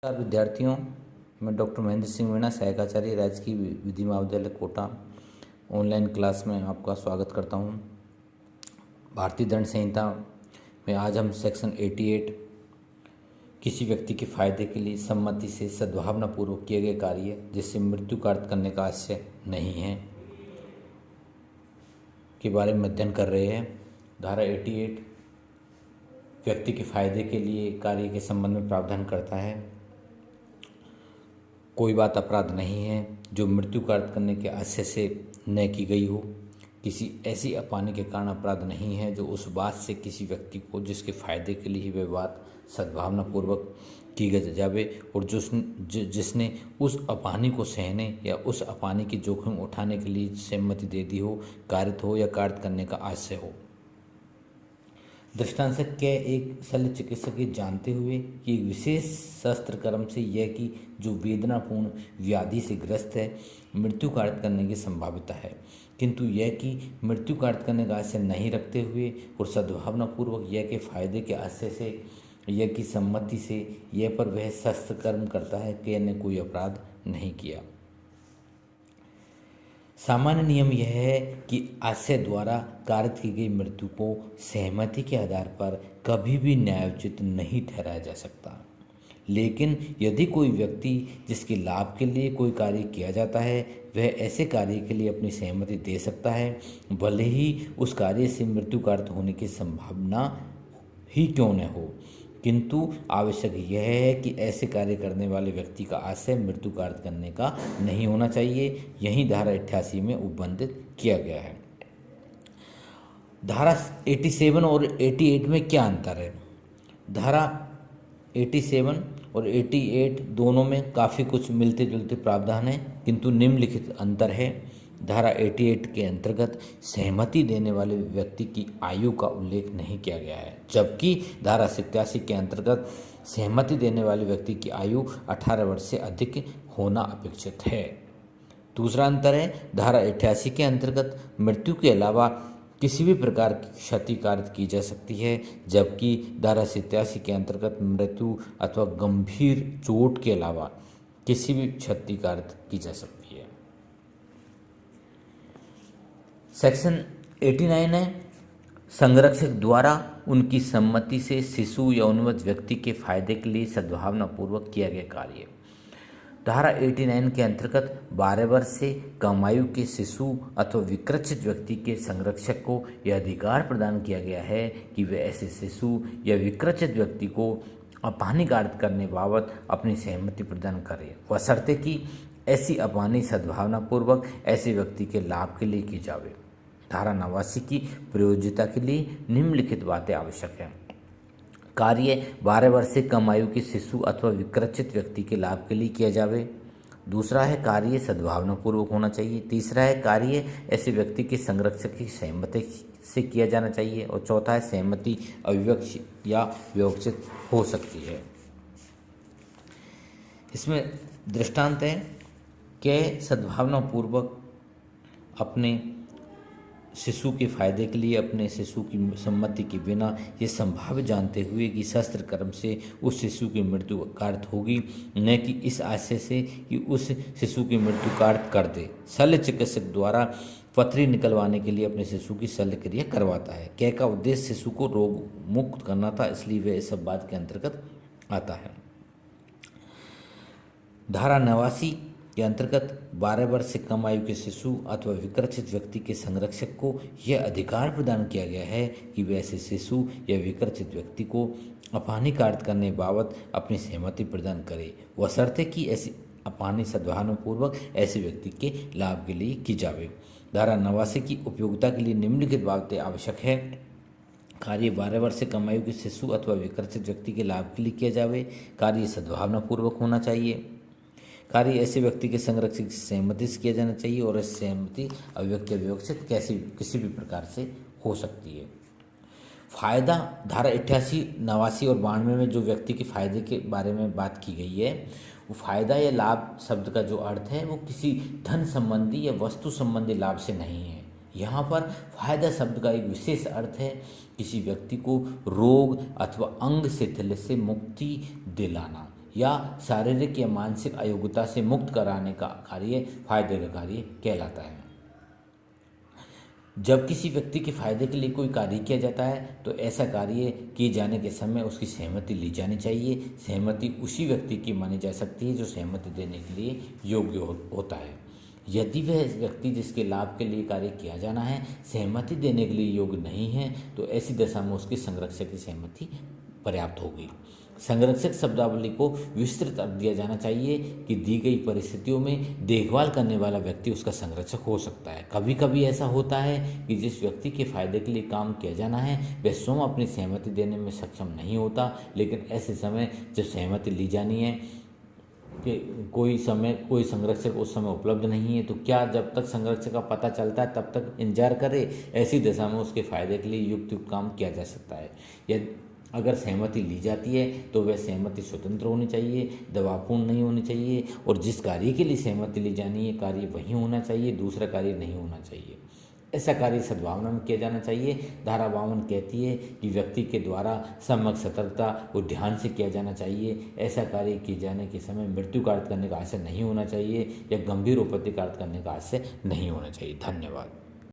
नमस्कार विद्यार्थियों, मैं डॉक्टर महेंद्र सिंह मीणा, सहायक आचार्य, राजकीय विधि महाविद्यालय कोटा, ऑनलाइन क्लास में आपका स्वागत करता हूं। भारतीय दंड संहिता में आज हम सेक्शन 88 किसी व्यक्ति के फायदे के लिए सम्मति से सद्भावनापूर्वक किए गए कार्य जिससे मृत्यु का अर्थ करने का आशय नहीं है के बारे में अध्ययन कर रहे हैं। धारा 88 व्यक्ति के फायदे के लिए कार्य के संबंध में प्रावधान करता है। कोई बात अपराध नहीं है जो मृत्यु का अर्थ करने के आशय से न की गई हो। किसी ऐसी अपानी के कारण अपराध नहीं है जो उस बात से किसी व्यक्ति को जिसके फायदे के लिए वह बात सद्भावनापूर्वक की गई जावे और जिसने उस अपानी को सहने या उस अपानी की जोखिम उठाने के लिए सहमति दे दी हो, कारित हो या कारित करने का आशय हो। दृष्टांत से क्या एक शल्य चिकित्सक ये जानते हुए कि एक विशेष शस्त्र कर्म से यह कि जो वेदनापूर्ण व्याधि से ग्रस्त है मृत्यु कारित करने की संभाव्यता है, किंतु यह कि मृत्यु कारित करने का आशय नहीं रखते हुए और सद्भावनापूर्वक यह के फायदे के आशय से यह की सम्मति से यह पर वह शस्त्र कर्म करता है कि ने कोई अपराध नहीं किया। सामान्य नियम यह है कि आशय द्वारा कारित की गई मृत्यु को सहमति के आधार पर कभी भी न्यायोचित नहीं ठहराया जा सकता। लेकिन यदि कोई व्यक्ति जिसके लाभ के लिए कोई कार्य किया जाता है वह ऐसे कार्य के लिए अपनी सहमति दे सकता है, भले ही उस कार्य से मृत्यु कारित होने की संभावना ही क्यों न हो, किंतु आवश्यक यह है कि ऐसे कार्य करने वाले व्यक्ति का आशय मृत्यु कारित करने का नहीं होना चाहिए। यही धारा 88 में उपबंधित किया गया है। धारा 87 और 88 में क्या अंतर है? धारा 87 और 88 दोनों में काफ़ी कुछ मिलते जुलते प्रावधान हैं, किंतु निम्नलिखित अंतर है। धारा 88 के अंतर्गत सहमति देने वाले व्यक्ति की आयु का उल्लेख नहीं किया गया है, जबकि धारा 87 के अंतर्गत सहमति देने वाले व्यक्ति की आयु 18 वर्ष से अधिक होना अपेक्षित है। दूसरा अंतर है, धारा 88 के अंतर्गत मृत्यु के अलावा किसी भी प्रकार की क्षति कारित की जा सकती है, जबकि धारा 87 के अंतर्गत मृत्यु अथवा गंभीर चोट के अलावा किसी भी क्षति कारित की जा सकती है। सेक्शन 89 है, संरक्षक द्वारा उनकी सम्मति से शिशु या उन्मत्त व्यक्ति के फायदे के लिए सद्भावनापूर्वक किया गया कार्य। धारा 89 के अंतर्गत 12 वर्ष से कम आयु के शिशु अथवा विकृत व्यक्ति के संरक्षक को यह अधिकार प्रदान किया गया है कि वे ऐसे शिशु या विकृत व्यक्ति को अपानी कारित करने बाबत अपनी सहमति प्रदान करे, बशर्ते कि ऐसी अपानी सद्भावनापूर्वक ऐसे व्यक्ति के लाभ के लिए की जावे। धारा 89 की प्रयोज्यता के लिए निम्नलिखित बातें आवश्यक हैं। कार्य 12 वर्ष से कम आयु के शिशु अथवा विकृत व्यक्ति के लाभ के लिए किया जावे। दूसरा है, कार्य सद्भावनापूर्वक होना चाहिए। तीसरा है, कार्य ऐसे व्यक्ति के संरक्षक की सहमति से किया जाना चाहिए। और चौथा है, सहमति अविवक्षित या विवक्षित हो सकती है। इसमें दृष्टांत है कि सद्भावनापूर्वक अपने शिशु के फायदे के लिए अपने शिशु की सम्मति के बिना ये संभाव्य जानते हुए कि शस्त्र कर्म से उस शिशु की मृत्यु कारित होगी, न कि इस आशय से कि उस शिशु की मृत्यु कारित कर दे, शल्य चिकित्सक द्वारा पथरी निकलवाने के लिए अपने शिशु की शल्य क्रिया करवाता है। कै का उद्देश्य शिशु को रोग मुक्त करना था, इसलिए वह इस सब बात के अंतर्गत आता है। धारा 89 के अंतर्गत 12 वर्ष से कम आयु के शिशु अथवा विकृत व्यक्ति के संरक्षक को यह अधिकार प्रदान किया गया है कि वे ऐसे शिशु या विकृत व्यक्ति को अपानी कारित करने बाबत अपनी सहमति प्रदान करे, बशर्ते कि ऐसी अपानी सद्भावनापूर्वक ऐसे व्यक्ति के लाभ के लिए की जावे। धारा 89 की उपयोगिता के लिए निम्नलिखित बातें आवश्यक है। कार्य 12 वर्ष से कम आयु के शिशु अथवा विकृत व्यक्ति के लाभ के लिए किया जावे। कार्य सद्भावनापूर्वक होना चाहिए। कार्य ऐसे व्यक्ति के संरक्षक की सहमति से किया जाना चाहिए और इस सहमति अव्यक्त या विवक्षित किसी भी प्रकार से हो सकती है। फायदा, धारा 88, 89 और 92 में जो व्यक्ति के फायदे के बारे में बात की गई है, वो फायदा या लाभ शब्द का जो अर्थ है वो किसी धन संबंधी या वस्तु संबंधी लाभ से नहीं है। यहाँ पर फायदा शब्द का एक विशेष अर्थ है किसी व्यक्ति को रोग अथवा अंग शिथिल से मुक्ति दिलाना या शारीरिक या मानसिक अयोग्यता से मुक्त कराने का कार्य फायदे का कार्य कहलाता है। जब किसी व्यक्ति के फायदे के लिए कोई कार्य किया जाता है तो ऐसा कार्य किए जाने के समय उसकी सहमति ली जानी चाहिए। सहमति उसी व्यक्ति की मानी जा सकती है जो सहमति देने के लिए योग्य होता है। यदि वह व्यक्ति जिसके लाभ के लिए कार्य किया जाना है सहमति देने के लिए योग्य नहीं है तो ऐसी दशा में उसकी संरक्षक की सहमति पर्याप्त होगी। संरक्षक शब्दावली को विस्तृत अर्थ दिया जाना चाहिए कि दी गई परिस्थितियों में देखभाल करने वाला व्यक्ति उसका संरक्षक हो सकता है। कभी कभी ऐसा होता है कि जिस व्यक्ति के फायदे के लिए काम किया जाना है वह स्वयं अपनी सहमति देने में सक्षम नहीं होता, लेकिन ऐसे समय जब सहमति ली जानी है कि कोई संरक्षक उस समय उपलब्ध नहीं है तो क्या जब तक संरक्षक का पता चलता है तब तक इंतजार करे। ऐसी दशा में उसके फायदे के लिए युक्त काम किया जा सकता है। यदि अगर सहमति ली जाती है तो वह सहमति स्वतंत्र होनी चाहिए, दबावपूर्ण नहीं होनी चाहिए, और जिस कार्य के लिए सहमति ली जानी है कार्य वही होना चाहिए, दूसरा कार्य नहीं होना चाहिए। ऐसा कार्य सद्भावना में किया जाना चाहिए। धारा 52 कहती है कि व्यक्ति के द्वारा सम्यक सतर्कता और ध्यान से किया जाना चाहिए। ऐसा कार्य किए जाने के समय मृत्यु का अर्थ करने का आशय नहीं होना चाहिए या गंभीर उपत्ति का अर्थ करने का आशय नहीं होना चाहिए। धन्यवाद।